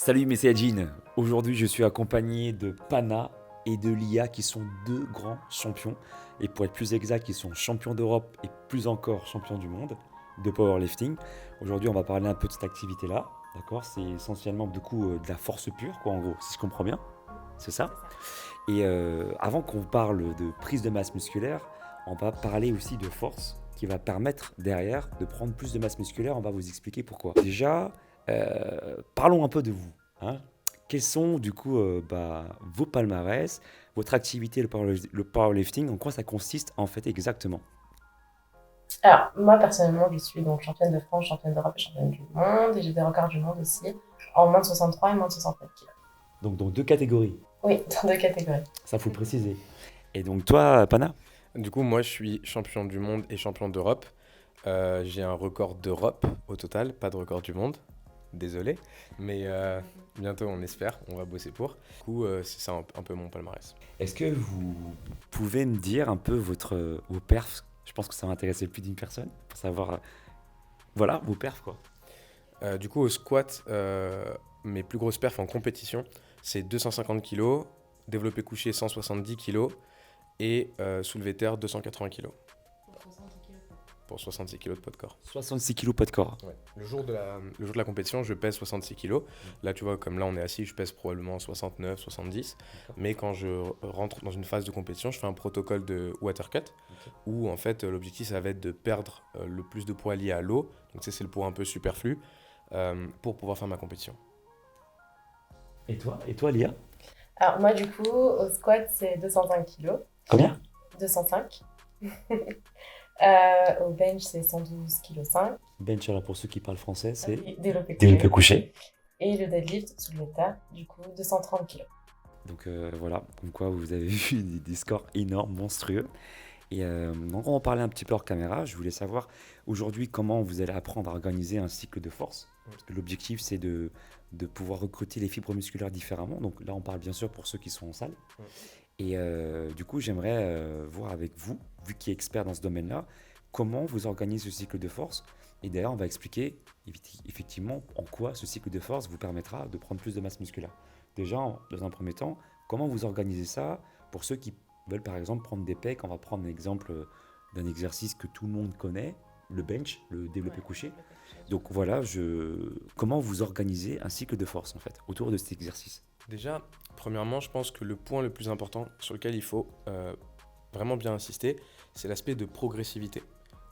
Salut mes Saiyajin, aujourd'hui je suis accompagné de Pana et de Lia qui sont deux grands champions et pour être plus exact ils sont champions d'Europe et plus encore champions du monde de powerlifting. Aujourd'hui on va parler un peu de cette activité là, d'accord. C'est essentiellement du coup de la force pure quoi en gros, si je comprends bien, c'est ça. Et avant qu'on parle de prise de masse musculaire, on va parler aussi de force qui va permettre derrière de prendre plus de masse musculaire. On va vous expliquer pourquoi. Déjà, parlons un peu de vous, hein. Quels sont du coup vos palmarès, votre activité, le powerlifting, en quoi ça consiste en fait exactement? Alors, moi, personnellement, je suis donc championne de France, championne d'Europe et championne du monde. Et j'ai des records du monde aussi en moins de 63 et moins de 69 kilos. Donc dans deux catégories, Oui, dans deux catégories. ça faut le préciser. Et donc toi, Pana? Du coup, moi, je suis champion du monde et champion d'Europe. J'ai un record d'Europe au total, pas de record du monde. Désolé, mais bientôt on espère, on va bosser pour. Du coup, c'est ça un peu mon palmarès. Est-ce que vous pouvez me dire un peu vos perfs? Je pense que ça va intéresser plus d'une personne pour savoir, voilà, vos perfs quoi. Du coup, au squat, mes plus grosses perfs en compétition, c'est 250 kg, développé couché 170 kg et soulevé terre 280 kg pour 66 kg de poids de corps. 66 kilos pas de corps. Ouais. Le jour de la compétition, je pèse 66 kilos. Là, tu vois, comme là, on est assis, je pèse probablement 69, 70. D'accord. Mais quand je rentre dans une phase de compétition, je fais un protocole de water cut où, en fait, l'objectif, ça va être de perdre le plus de poids lié à l'eau. Donc, ça, c'est le poids un peu superflu pour pouvoir faire ma compétition. Et toi, Lia? Alors, moi, du coup, au squat, c'est 205 kilos. Combien? 205. Au bench, c'est 112,5 kg. Bench, alors pour ceux qui parlent français, c'est Développé développé couché. couché. Et le deadlift, soulevé de terre, du coup, 230 kilos. Donc voilà, comme quoi vous avez vu des scores énormes, monstrueux. Et donc on va parler un petit peu hors caméra. Je voulais savoir aujourd'hui comment vous allez apprendre à organiser un cycle de force. Parce que l'objectif c'est de pouvoir recruter les fibres musculaires différemment. Donc là on parle bien sûr pour ceux qui sont en salle. Et du coup j'aimerais voir avec vous, vu qui est expert dans ce domaine-là, comment vous organisez ce cycle de force. Et d'ailleurs on va expliquer effectivement en quoi ce cycle de force vous permettra de prendre plus de masse musculaire. Déjà, dans un premier temps, comment vous organisez ça pour ceux qui veulent par exemple prendre des pecs? On va prendre l'exemple d'un exercice que tout le monde connaît, le bench, le développé couché. Donc voilà, comment vous organisez un cycle de force en fait autour de cet exercice? Déjà, premièrement, je pense que le point le plus important sur lequel il faut vraiment bien insister, c'est l'aspect de progressivité.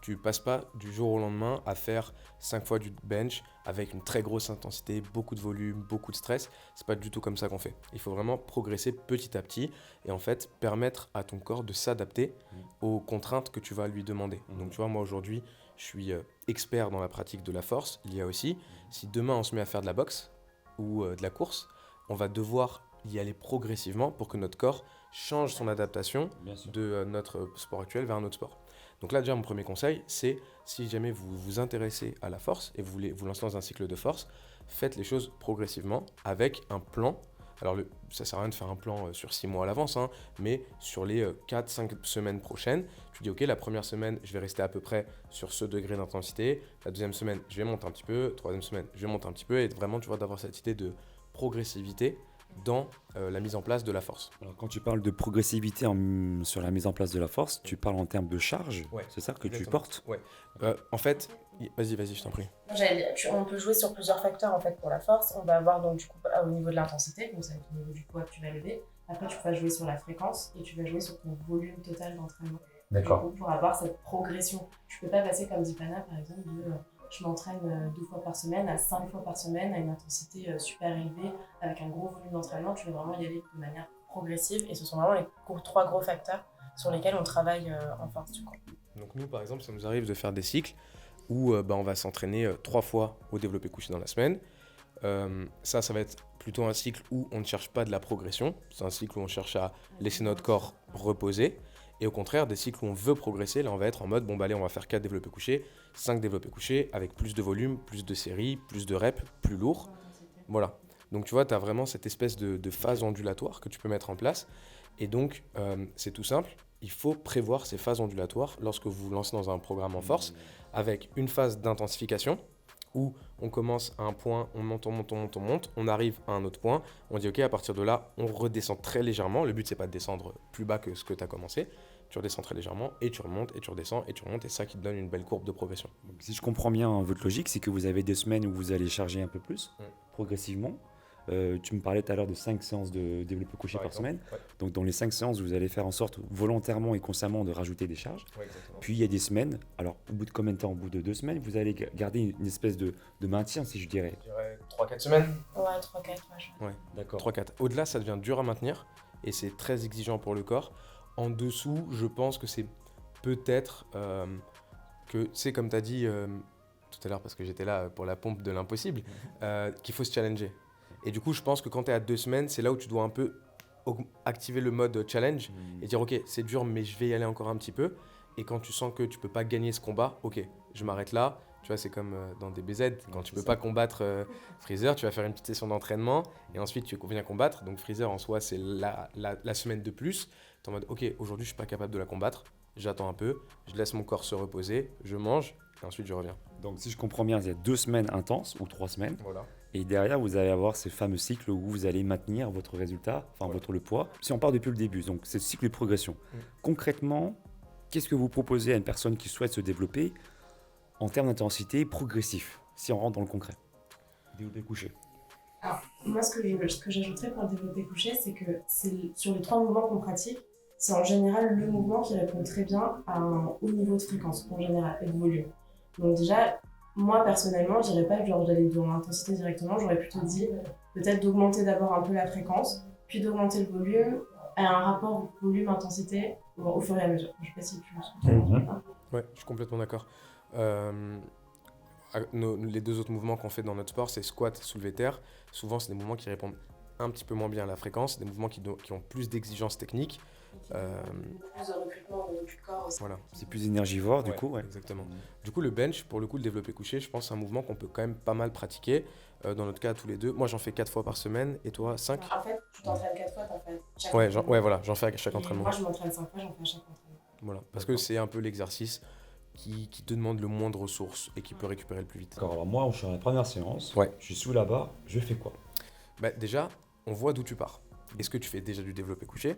Tu passes pas du jour au lendemain à faire 5 fois du bench avec une très grosse intensité, beaucoup de volume, beaucoup de stress. C'est pas du tout comme ça qu'on fait. Il faut vraiment progresser petit à petit et en fait permettre à ton corps de s'adapter aux contraintes que tu vas lui demander. Donc tu vois, moi aujourd'hui, je suis expert dans la pratique de la force. Il y a aussi, si demain on se met à faire de la boxe ou de la course, on va devoir y aller progressivement pour que notre corps change son adaptation Bien sûr. de notre sport actuel vers un autre sport. Donc là, déjà, mon premier conseil, c'est si jamais vous vous intéressez à la force et vous voulez vous lancer dans un cycle de force, faites les choses progressivement avec un plan. Alors, ça ne sert à rien de faire un plan sur 6 mois à l'avance, hein, mais sur les 4-5 semaines prochaines, tu dis, OK, la première semaine, je vais rester à peu près sur ce degré d'intensité. La deuxième semaine, je vais monter un petit peu. Troisième semaine, je vais monter un petit peu. Et vraiment, tu vois, d'avoir cette idée de progressivité dans la mise en place de la force. Alors quand tu parles de progressivité sur la mise en place de la force, tu parles en termes de charge, Ouais, c'est ça que tu exactement. portes? Ouais. En fait, vas-y, je t'en prie. On peut jouer sur plusieurs facteurs en fait pour la force. On va avoir donc du coup au niveau de l'intensité, donc ça va être au niveau du poids que tu vas lever. Après, tu vas jouer sur la fréquence et tu vas jouer sur ton volume total d'entraînement. D'accord. Du coup, pour avoir cette progression, tu peux pas passer comme dit Pana par exemple de je m'entraîne 2 fois par semaine à 5 fois par semaine à une intensité super élevée avec un gros volume d'entraînement. Tu veux vraiment y aller de manière progressive et ce sont vraiment les 3 gros facteurs sur lesquels on travaille en force du coup. Donc nous, par exemple, ça nous arrive de faire des cycles où on va s'entraîner 3 fois au développé couché dans la semaine. Ça va être plutôt un cycle où on ne cherche pas de la progression. C'est un cycle où on cherche à laisser notre corps reposer. Et au contraire, des cycles où on veut progresser, là on va être en mode, allez, on va faire 4 développés couchés, 5 développés couchés, avec plus de volume, plus de séries, plus de reps, plus lourd. Voilà. Donc tu vois, tu as vraiment cette espèce de phase ondulatoire que tu peux mettre en place. Et donc, c'est tout simple, il faut prévoir ces phases ondulatoires lorsque vous vous lancez dans un programme en force, avec une phase d'intensification, où on commence à un point, on monte, on arrive à un autre point, on dit ok, à partir de là, on redescend très légèrement. Le but, c'est pas de descendre plus bas que ce que tu as commencé. Tu redescends très légèrement et tu remontes et tu redescends et tu remontes et c'est ça qui te donne une belle courbe de progression. Donc, si je comprends bien votre logique, c'est que vous avez des semaines où vous allez charger un peu plus, progressivement. Tu me parlais tout à l'heure de 5 séances de développé couché par semaine. Ouais. Donc dans les 5 séances, vous allez faire en sorte volontairement et consciemment de rajouter des charges. Ouais, exactement. Puis il y a des semaines, alors au bout de combien de temps? Au bout de 2 semaines, vous allez garder une espèce de maintien, si je dirais. Je dirais 3-4 semaines. Ouais, 3-4, ouais. Ouais, D'accord. 3-4. Au-delà, ça devient dur à maintenir et c'est très exigeant pour le corps. En dessous, je pense que c'est peut-être que c'est comme tu as dit tout à l'heure, parce que j'étais là pour la pompe de l'impossible, qu'il faut se challenger. Et du coup, je pense que quand tu es à 2 semaines, c'est là où tu dois un peu activer le mode challenge et dire ok, c'est dur, mais je vais y aller encore un petit peu. Et quand tu sens que tu peux pas gagner ce combat, ok, je m'arrête là. Tu vois, c'est comme dans des BZ, quand tu peux pas combattre Freezer, tu vas faire une petite session d'entraînement et ensuite tu viens combattre. Donc Freezer en soi, c'est la semaine de plus. Tu es en mode ok, aujourd'hui je suis pas capable de la combattre, j'attends un peu, je laisse mon corps se reposer, je mange et ensuite je reviens. Donc si je comprends bien, il y a 2 semaines intenses ou 3 semaines. Voilà. Et derrière, vous allez avoir ces fameux cycles où vous allez maintenir votre résultat, enfin le poids. Si on part depuis le début, donc c'est le cycle de progression. Concrètement, qu'est-ce que vous proposez à une personne qui souhaite se développer en termes d'intensité progressif, si on rentre dans le concret? Développé couché. Alors, moi, ce que j'ajouterais pour le développé couché, c'est que sur les 3 mouvements qu'on pratique, c'est en général le mouvement qui répond très bien à un haut niveau de fréquence, en général, et de volume. Donc déjà, moi, personnellement, je dirais pas genre d'aller dans l'intensité directement, j'aurais plutôt dit peut-être d'augmenter d'abord un peu la fréquence, puis d'augmenter le volume, à un rapport volume-intensité au fur et à mesure. Je sais pas si tu me comprends. Ouais, je suis complètement d'accord. Les 2 autres mouvements qu'on fait dans notre sport, c'est squat, soulevé terre. Souvent, c'est des mouvements qui répondent un petit peu moins bien à la fréquence, des mouvements qui ont plus d'exigences techniques. Plus de recrutement au niveau du corps aussi. Voilà. C'est plus énergivore, du Ouais, coup. Ouais. exactement. Du coup, le bench, pour le coup, le développé couché, je pense que c'est un mouvement qu'on peut quand même pas mal pratiquer. Dans notre cas, tous les deux. Moi, j'en fais 4 fois par semaine et toi, 5? En fait, tu t'entraînes 4 fois, t'en fais chaque Ouais, entraînement. voilà, j'en fais à chaque Et entraînement. moi, je m'entraîne 5 fois, j'en fais à chaque entraînement. Voilà, parce que c'est un peu l'exercice qui te demande le moins de ressources et qui peut récupérer le plus vite. D'accord, alors moi, je suis à la première séance. Ouais. Je suis sous la barre, je fais quoi? Bah, déjà, on voit d'où tu pars. Est-ce que tu fais déjà du développé couché?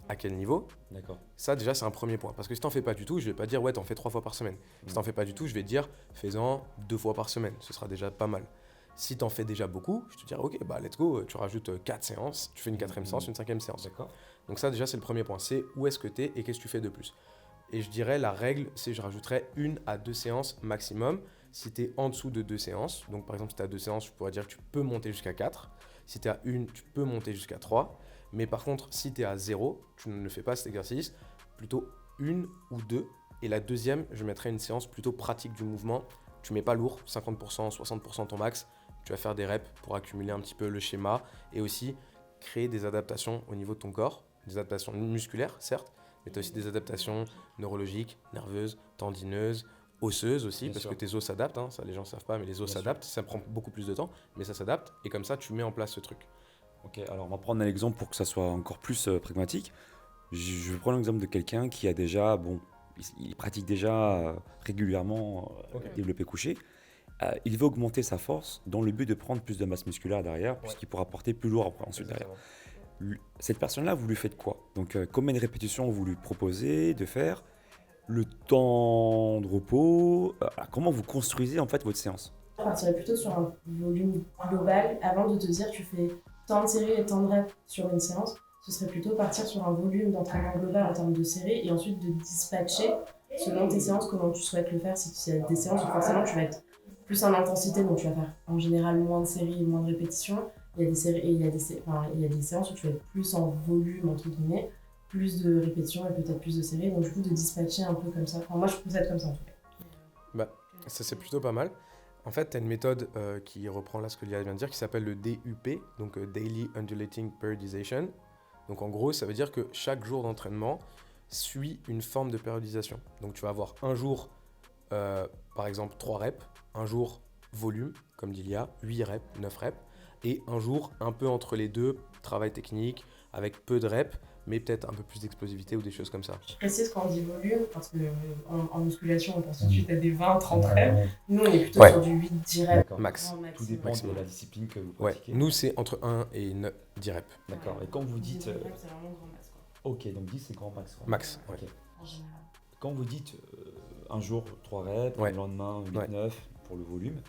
À quel niveau? D'accord. Ça, déjà, c'est un premier point. Parce que si t'en fais pas du tout, je vais pas dire ouais, t'en fais 3 fois par semaine. Si t'en fais pas du tout, je vais te dire fais-en 2 fois par semaine. Ce sera déjà pas mal. Si t'en fais déjà beaucoup, je te dirais ok, bah let's go, tu rajoutes 4 séances, tu fais une 4e séance, une 5e séance. D'accord. Donc ça, déjà, c'est le premier point. C'est où est-ce que t'es et qu'est-ce que tu fais de plus. Et je dirais la règle, c'est je rajouterais 1 à 2 séances maximum. Si tu es en dessous de 2 séances, donc par exemple si tu as 2 séances, je pourrais dire que tu peux monter jusqu'à 4. Si tu as 1, tu peux monter jusqu'à 3. Mais par contre, si tu es à 0, tu ne fais pas cet exercice, plutôt 1 ou 2. Et la deuxième, je mettrais une séance plutôt pratique du mouvement. Tu mets pas lourd, 50%, 60% ton max. Tu vas faire des reps pour accumuler un petit peu le schéma et aussi créer des adaptations au niveau de ton corps. Des adaptations musculaires, certes, mais tu as aussi des adaptations neurologiques, nerveuses, tendineuses, osseuses aussi, Bien parce sûr. que tes os s'adaptent, hein, ça les gens ne savent pas, mais les os Bien s'adaptent, ça prend beaucoup plus de temps, mais ça s'adapte, et comme ça tu mets en place ce truc. Ok, alors on va prendre un exemple pour que ça soit encore plus pragmatique. Je vais prendre l'exemple de quelqu'un qui a déjà, bon, il pratique déjà régulièrement développé couché. Il veut augmenter sa force dans le but de prendre plus de masse musculaire derrière, puisqu'il pourra porter plus lourd après, ensuite derrière. Cette personne-là, vous lui faites quoi? Donc, combien de répétitions vous lui proposez de faire? Le temps de repos? Comment vous construisez en fait votre séance? Je partirais plutôt sur un volume global avant de te dire tu fais tant de séries et tant de reps sur une séance. Ce serait plutôt partir sur un volume d'entraînement global en termes de séries et ensuite de dispatcher selon tes séances comment tu souhaites le faire. Si tu as des séances où forcément tu vas être plus en intensité, donc tu vas faire en général moins de séries et moins de répétitions. Il y a des séries et il y a des séances où tu vas être plus en volume entre guillemets, plus de répétitions et peut-être plus de séries. Donc du coup de dispatcher un peu comme ça. Enfin, moi je procède comme ça en tout cas. Bah, ça c'est plutôt pas mal. En fait, tu as une méthode qui reprend là ce que Lia vient de dire, qui s'appelle le DUP, donc Daily Undulating Periodization. Donc en gros, ça veut dire que chaque jour d'entraînement suit une forme de périodisation. Donc tu vas avoir un jour, par exemple, 3 reps, un jour volume, comme dit Lia, 8 reps, 9 reps, et un jour un peu entre les deux, travail technique, avec peu de reps, mais peut-être un peu plus d'explosivité ou des choses comme ça. Je précise quand on dit volume, parce qu'en musculation, on pense tout de suite à des 20, 30 reps. Nous, on est plutôt sur du 8, 10 reps. D'accord. Max. Tout dépend de la discipline que vous Ouais, pratiquez. nous c'est entre 1 et 10 reps. D'accord. Et quand vous dites... 10 reps, c'est vraiment grand max, quoi. Ok, donc 10 c'est grand max. Quoi. Max, Ok. En général. Quand vous dites un jour 3 reps, Ouais. le lendemain 8-9 pour le volume,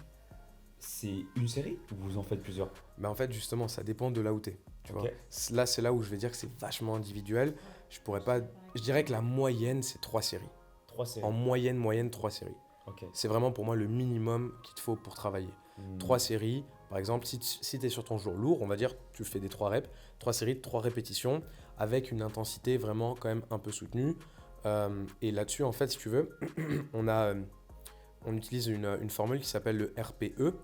c'est une série ou vous en faites plusieurs? En fait, justement, ça dépend de là où tu es. Ok. Là, c'est là où je vais dire que c'est vachement individuel. Je dirais que la moyenne, c'est 3 séries. 3 séries. En moyenne, 3 séries. Ok. C'est vraiment pour moi le minimum qu'il te faut pour travailler. 3 séries, par exemple, si tu es sur ton jour lourd, on va dire tu fais des 3 reps, 3 séries, 3 répétitions, avec une intensité vraiment quand même un peu soutenue. Et là-dessus, en fait, si tu veux, on utilise une formule qui s'appelle le RPE.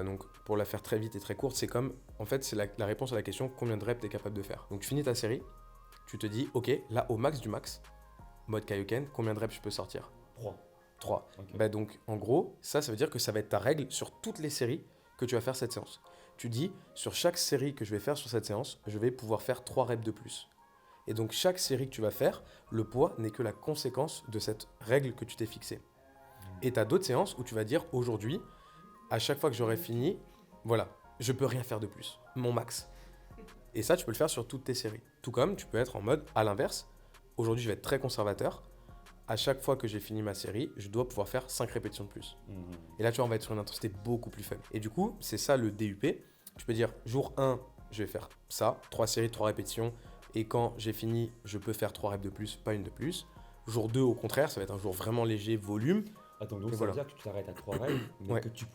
Donc, pour la faire très vite et très courte, c'est comme, en fait, c'est la réponse à la question combien de reps tu es capable de faire. Donc, tu finis ta série, tu te dis, ok, là, au max du max, mode Kaioken, combien de reps je peux sortir? 3. Okay. Donc, en gros, ça veut dire que ça va être ta règle sur toutes les séries que tu vas faire cette séance. Tu dis, sur chaque série que je vais faire sur cette séance, je vais pouvoir faire 3 reps de plus. Et donc, chaque série que tu vas faire, le poids n'est que la conséquence de cette règle que tu t'es fixée. Et tu as d'autres séances où tu vas dire, aujourd'hui, à chaque fois que j'aurai fini, voilà, je peux rien faire de plus, mon max. Et ça, tu peux le faire sur toutes tes séries. Tout comme tu peux être en mode, à l'inverse, aujourd'hui, je vais être très conservateur. À chaque fois que j'ai fini ma série, je dois pouvoir faire 5 répétitions de plus. Et là, tu vois, on va être sur une intensité beaucoup plus faible. Et du coup, c'est ça le DUP. Tu peux dire, jour 1, je vais faire ça, 3 séries, 3 répétitions. Et quand j'ai fini, je peux faire 3 reps de plus, pas une de plus. Jour 2, au contraire, ça va être un jour vraiment léger, volume. Attends, donc ça veut dire que tu t'arrêtes à 3 reps, mais que tu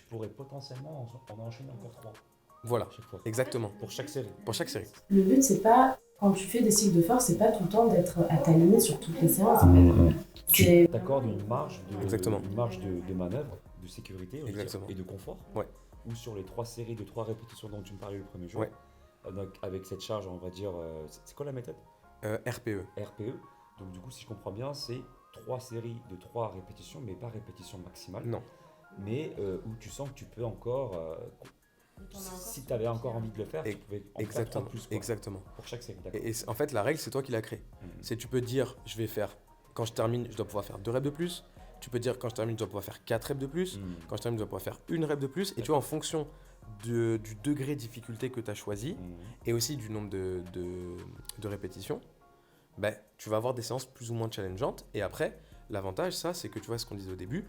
pourrais potentiellement en enchaîner encore 3. Voilà, chaque fois. Exactement. Pour chaque série. Pour chaque série. Le but, c'est pas, quand tu fais des cycles de force, c'est pas tout le temps d'être à ta limite sur toutes les séances. En fait. Tu t'accordes une marge Exactement. de manœuvre, de sécurité et de confort. Ouais. Ou sur les 3 séries de 3 répétitions dont tu me parlais le premier jour. Ouais. Donc, avec cette charge, on va dire, c'est quoi la méthode? RPE. RPE. Donc du coup, si je comprends bien, c'est 3 séries de 3 répétitions, mais pas répétition maximale. Non. Mais où tu sens que tu peux encore, si tu avais encore envie de le faire, tu pouvais en faire 3 de plus. Quoi, exactement. Pour chaque série. Et en fait, la règle, c'est toi qui l'as créée. C'est tu peux dire, je vais faire, quand je termine, je dois pouvoir faire 2 reps de plus. Tu peux dire, quand je termine, je dois pouvoir faire 4 reps de plus. Quand je termine, je dois pouvoir faire 1 rep de plus. Et tu vois, en fonction du degré de difficulté que tu as choisi et aussi du nombre de répétitions, tu vas avoir des séances plus ou moins challengeantes. Et après, l'avantage, ça, c'est que tu vois ce qu'on disait au début,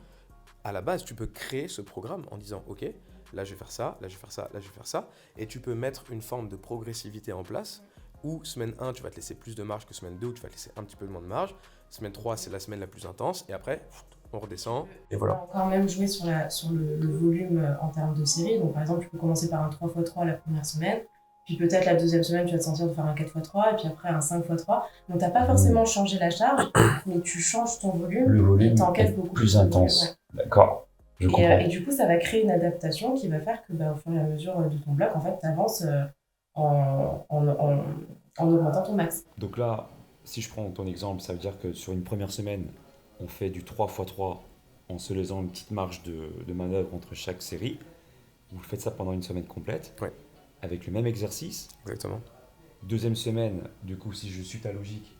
à la base, tu peux créer ce programme en disant, ok, là, je vais faire ça, là, je vais faire ça, là, je vais faire ça. Et tu peux mettre une forme de progressivité en place où semaine 1, tu vas te laisser plus de marge que semaine 2, où tu vas te laisser un petit peu moins de marge. Semaine 3, c'est la semaine la plus intense. Et après, on redescend. Et voilà. On peut quand même jouer sur le volume en termes de série. Donc, par exemple, tu peux commencer par un 3x3 la première semaine. Puis peut-être la deuxième semaine, tu vas te sentir de faire un 4x3 et puis après un 5x3. Donc, tu n'as pas forcément changé la charge, mais tu changes ton volume. Le volume et t'encaisses beaucoup plus intense. D'accord. Et du coup, ça va créer une adaptation qui va faire que au fur et à mesure de ton bloc, en fait, tu avances en augmentant ton max. Donc là, si je prends ton exemple, ça veut dire que sur une première semaine, on fait du 3x3 en se laissant une petite marge de manœuvre entre chaque série. Vous faites ça pendant une semaine complète. Ouais. Avec le même exercice. Exactement. Deuxième semaine, du coup, si je suis ta logique,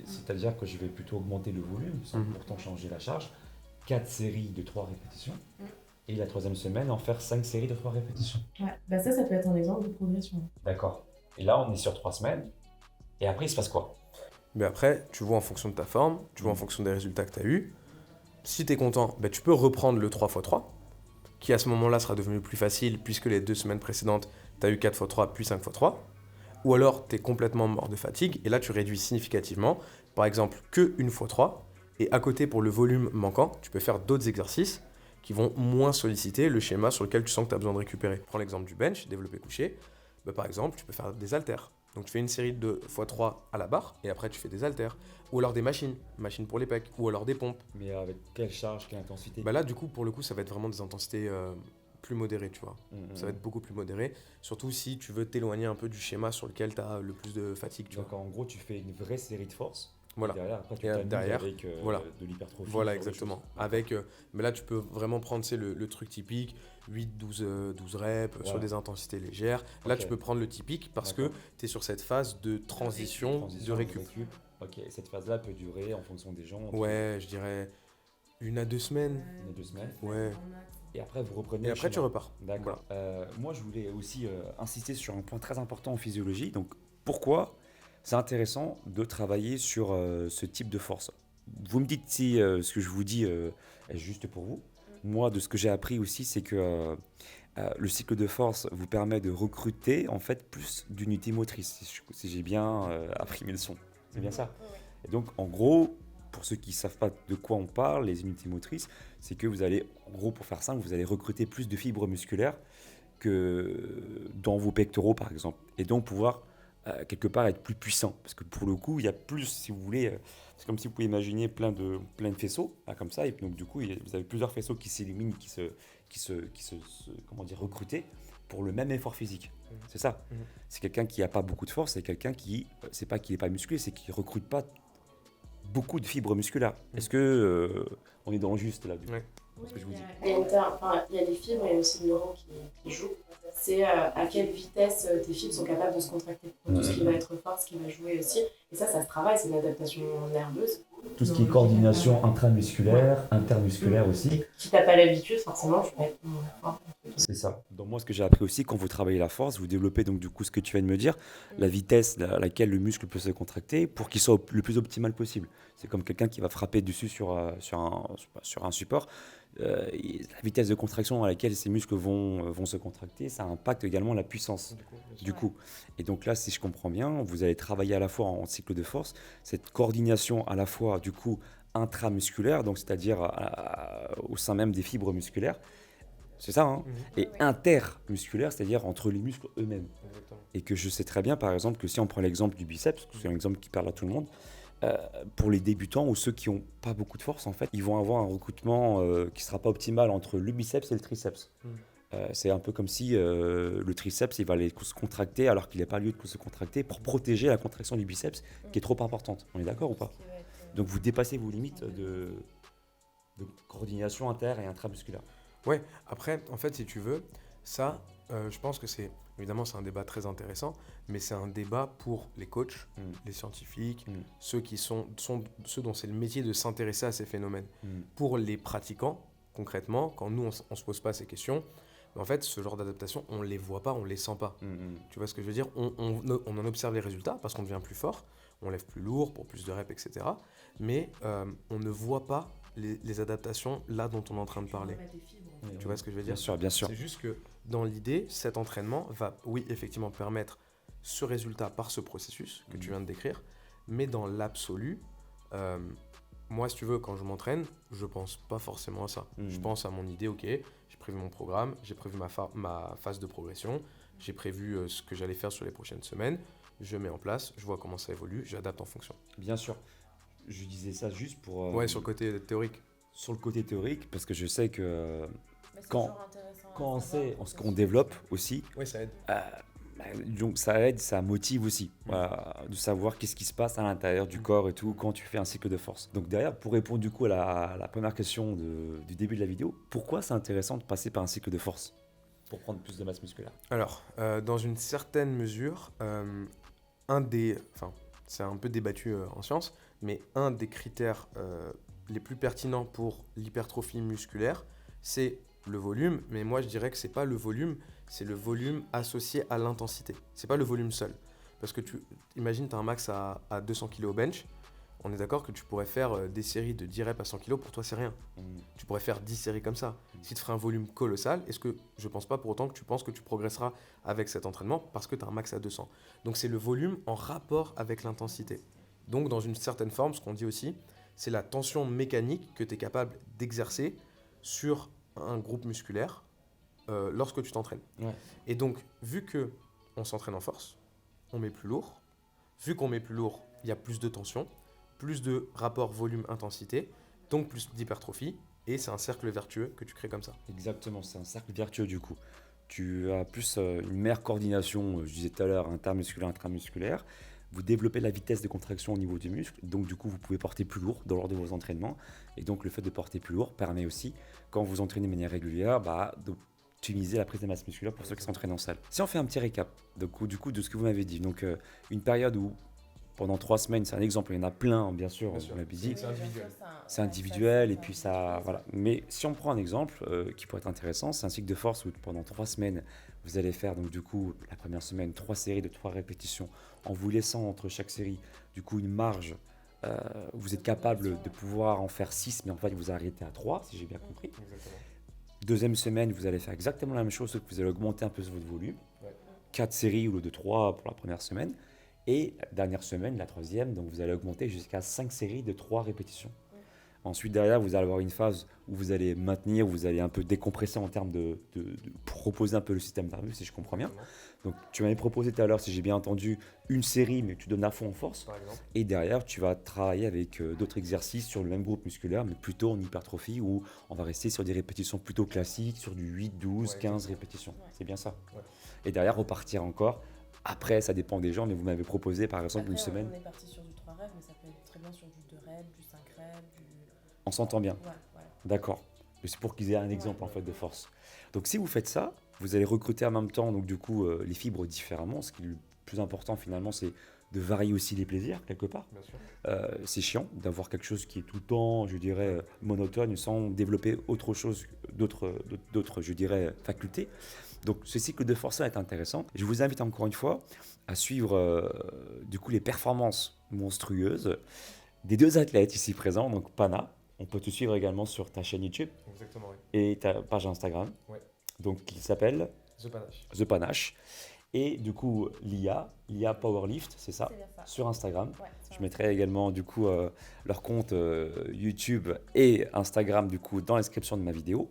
c'est-à-dire que je vais plutôt augmenter le volume sans pourtant changer la charge. 4 séries de 3 répétitions. Et la troisième semaine, en faire 5 séries de 3 répétitions. Ouais, ça peut être un exemple de progression. D'accord. Et là, on est sur 3 semaines. Et après, il se passe quoi? Mais après, tu vois en fonction de ta forme, tu vois en fonction des résultats que tu as eus. Si tu es content, tu peux reprendre le 3x3, qui à ce moment-là sera devenu plus facile puisque les 2 semaines précédentes, tu as eu 4x3 puis 5x3. Ou alors, tu es complètement mort de fatigue et là, tu réduis significativement. Par exemple, que 1x3. Et à côté, pour le volume manquant, tu peux faire d'autres exercices qui vont moins solliciter le schéma sur lequel tu sens que tu as besoin de récupérer. Prends l'exemple du bench, développé couché. Par exemple, tu peux faire des haltères. Donc, tu fais une série de x3 à la barre et après, tu fais des haltères. Ou alors des machines pour les pecs, ou alors des pompes. Mais avec quelle charge, quelle intensité? Là, du coup, pour le coup, ça va être vraiment des intensités plus modérées, tu vois. Ça va être beaucoup plus modéré. Surtout si tu veux t'éloigner un peu du schéma sur lequel tu as le plus de fatigue. Donc, en gros, tu fais une vraie série de force. Voilà. Et derrière, après, tu Et t'amuses derrière, avec voilà. de l'hypertrophie. Voilà, ce genre de exactement. choses. Avec, mais là, tu peux vraiment prendre, tu sais, le truc typique, 8, 12, 12 reps sur Voilà. des intensités légères. Là, tu Ok. peux prendre le typique parce que D'accord. tu es sur cette phase de transition, de Transition, récup. Ok, cette phase-là peut durer en fonction des gens entre Ouais, je dirais 1 à 2 semaines. 1 à 2 semaines. Ouais. Et après, vous reprenez Et le après, tu schéma. repars. D'accord. Moi, je voulais aussi insister sur un point très important en physiologie. Donc, pourquoi c'est intéressant de travailler sur ce type de force? Vous me dites si ce que je vous dis est juste pour vous. Moi, de ce que j'ai appris aussi, c'est que le cycle de force vous permet de recruter en fait plus d'unités motrices, si j'ai bien appris mes leçons. C'est bien ça. Et donc, en gros, pour ceux qui ne savent pas de quoi on parle, les unités motrices, c'est que vous allez, en gros, pour faire simple, vous allez recruter plus de fibres musculaires que dans vos pectoraux, par exemple. Et donc, pouvoir, quelque part, être plus puissant. Parce que pour le coup, il y a plus, si vous voulez, c'est comme si vous pouvez imaginer plein de faisceaux, là, comme ça. Et donc, du coup, vous avez plusieurs faisceaux qui s'éliminent, comment dire, recrutés pour le même effort physique. C'est ça. Mhm. C'est quelqu'un qui n'a pas beaucoup de force, c'est quelqu'un qui, c'est pas qu'il n'est pas musclé, c'est qu'il ne recrute pas beaucoup de fibres musculaires. Est-ce que on est dans le juste là du coup Ouais. ce que je vous dis? Il y a les fibres et aussi le neurone qui jouent. C'est à quelle vitesse tes fibres sont capables de se contracter. Donc, tout ce qui va être force, qui va jouer aussi. Et ça se travaille, c'est une adaptation nerveuse. Tout ce qui est coordination intramusculaire, intermusculaire aussi. Si t'as pas l'habitude, forcément, tu vas être moins fort. C'est ça. Donc moi, ce que j'ai appris aussi, quand vous travaillez la force, vous développez donc du coup ce que tu viens de me dire, la vitesse à laquelle le muscle peut se contracter pour qu'il soit le plus optimal possible. C'est comme quelqu'un qui va frapper dessus sur un support. La vitesse de contraction à laquelle ces muscles vont se contracter, ça impacte également la puissance. Du coup. Et donc là, si je comprends bien, vous allez travailler à la fois en cycle de force, cette coordination à la fois du coup intramusculaire, donc c'est-à-dire au sein même des fibres musculaires, c'est ça, hein, et intermusculaire, c'est-à-dire entre les muscles eux-mêmes. Exactement. Et que je sais très bien, par exemple, que si on prend l'exemple du biceps, c'est un exemple qui parle à tout le monde, pour les débutants ou ceux qui n'ont pas beaucoup de force, en fait, ils vont avoir un recrutement qui ne sera pas optimal entre le biceps et le triceps. C'est un peu comme si le triceps il va aller se contracter alors qu'il n'a pas lieu de se contracter pour protéger la contraction du biceps qui est trop importante. On est d'accord ou pas? Donc vous dépassez vos limites de coordination inter- et intramusculaire. Ouais, après, en fait, si tu veux, ça, je pense que évidemment, c'est un débat très intéressant, mais c'est un débat pour les coachs, les scientifiques, ceux ceux dont c'est le métier de s'intéresser à ces phénomènes. Pour les pratiquants, concrètement, quand nous, on se pose pas ces questions, en fait, ce genre d'adaptation, on les voit pas, on les sent pas. Tu vois ce que je veux dire? On en observe les résultats parce qu'on devient plus fort, on lève plus lourd pour plus de reps, etc. Mais on ne voit pas les adaptations là dont on est en train de parler. Tu vois ce que je veux dire? Bien sûr, bien sûr. C'est juste que dans l'idée, cet entraînement va, oui, effectivement, permettre ce résultat par ce processus que tu viens de décrire, mais dans l'absolu, moi, si tu veux, quand je m'entraîne, je pense pas forcément à ça. Je pense à mon idée, ok, j'ai prévu mon programme, j'ai prévu ma phase de progression, j'ai prévu ce que j'allais faire sur les prochaines semaines, je mets en place, je vois comment ça évolue, j'adapte en fonction. Bien sûr. Je disais ça juste pour... Ouais, sur le côté théorique. Sur le côté théorique, parce que je sais que Mais c'est quand, toujours intéressant à quand on savoir sait pour ce que qu'on ce- développe aussi, Ouais, ça aide. donc ça aide, ça motive aussi, voilà, de savoir qu'est-ce qui se passe à l'intérieur du corps et tout quand tu fais un cycle de force. Donc derrière, pour répondre du coup à la première question du début de la vidéo, pourquoi c'est intéressant de passer par un cycle de force pour prendre plus de masse musculaire? Alors, dans une certaine mesure, c'est un peu débattu en science, mais un des critères les plus pertinents pour l'hypertrophie musculaire, c'est le volume, mais moi je dirais que c'est pas le volume, c'est le volume associé à l'intensité. C'est pas le volume seul. Parce que imagine, tu as un max à 200 kg au bench, on est d'accord que tu pourrais faire des séries de 10 reps à 100 kg, pour toi c'est rien. Tu pourrais faire 10 séries comme ça. Si tu ferais un volume colossal, je pense pas pour autant que tu penses que tu progresseras avec cet entraînement parce que tu as un max à 200. Donc c'est le volume en rapport avec l'intensité. Donc dans une certaine forme, ce qu'on dit aussi, c'est la tension mécanique que tu es capable d'exercer sur un groupe musculaire lorsque tu t'entraînes. Ouais. Et donc, vu qu'on s'entraîne en force, on met plus lourd. Vu qu'on met plus lourd, il y a plus de tension, plus de rapport volume-intensité, donc plus d'hypertrophie, et c'est un cercle vertueux que tu crées comme ça. Exactement, c'est un cercle vertueux du coup. Tu as plus une meilleure coordination, je disais tout à l'heure, intermusculaire, intramusculaire. vous développez la vitesse de contraction au niveau du muscle, donc du coup vous pouvez porter plus lourd dans lors de vos entraînements, et donc le fait de porter plus lourd permet aussi, quand vous entraînez de manière régulière, d'optimiser la prise de masse musculaire pour ceux qui s'entraînent en salle. Si on fait un petit récap du coup, de ce que vous m'avez dit, donc une période où pendant 3 semaines, c'est un exemple, il y en a plein bien sûr, Bien sûr. vous m'avez dit, C'est individuel. c'est individuel et puis ça, voilà. Mais si on prend un exemple qui pourrait être intéressant, c'est un cycle de force où pendant 3 semaines, vous allez faire donc du coup la première semaine 3 séries de 3 répétitions en vous laissant entre chaque série du coup une marge. Vous êtes capable de pouvoir en faire 6, mais en fait vous arrêtez à 3 si j'ai bien compris. Exactement. Deuxième semaine, vous allez faire exactement la même chose, sauf que vous allez augmenter un peu votre volume. Ouais. 4 séries au lieu de 3 pour la première semaine. Et la dernière semaine, la troisième, donc vous allez augmenter jusqu'à 5 séries de 3 répétitions. Ensuite, derrière, vous allez avoir une phase où vous allez maintenir, où vous allez un peu décompresser en termes pour reposer un peu le système nerveux, si je comprends bien. Donc, tu m'avais proposé tout à l'heure, si j'ai bien entendu, une série, mais tu donnes à fond en force. Par exemple. Et derrière, tu vas travailler avec d'autres exercices sur le même groupe musculaire, mais plutôt en hypertrophie, où on va rester sur des répétitions plutôt classiques, sur du 8, 12, Ouais, 15 répétitions. C'est bien ça. Ouais. Et derrière, repartir encore. Après, ça dépend des gens, mais vous m'avez proposé, par exemple, Après, une semaine. On est parti sur du 3 rêves, mais ça peut être très bien sur du 2 rêves, du 5 rêves, du. On s'entend bien. Ouais, voilà. D'accord. C'est pour qu'ils aient un exemple en fait de force. Donc si vous faites ça, vous allez recruter en même temps donc du coup les fibres différemment. Ce qui est le plus important finalement, c'est de varier aussi les plaisirs quelque part. Bien sûr. C'est chiant d'avoir quelque chose qui est tout le temps, je dirais, monotone, sans développer autre chose, d'autres, je dirais, facultés. Donc ce cycle de force-là est intéressant. Je vous invite encore une fois à suivre du coup les performances monstrueuses des 2 athlètes ici présents, donc Pana. On peut te suivre également sur ta chaîne YouTube Exactement, oui. et ta page Instagram, Ouais. donc qui s'appelle The Panache. The Panache. Et du coup, l'IA Powerlift, c'est ça, C'est bien ça. sur Instagram. Ouais, Je mettrai également du coup leur compte YouTube et Instagram du coup dans la description de ma vidéo.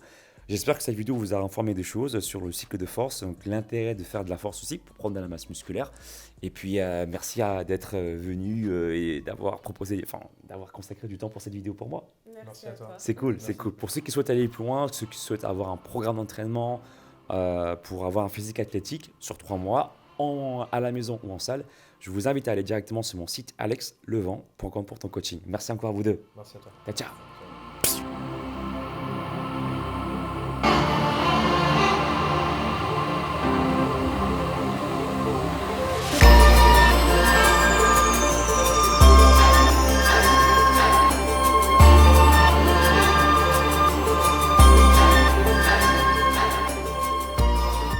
J'espère que cette vidéo vous a informé des choses sur le cycle de force, donc l'intérêt de faire de la force aussi pour prendre de la masse musculaire. Et puis merci d'être venu et d'avoir consacré du temps pour cette vidéo pour moi. Merci à toi. C'est cool, Merci. c'est cool. Pour ceux qui souhaitent aller plus loin, ceux qui souhaitent avoir un programme d'entraînement pour avoir un physique athlétique sur 3 mois, à la maison ou en salle, je vous invite à aller directement sur mon site alexlevent.com pour ton coaching. Merci encore à vous deux. Merci à toi. Ciao, ciao.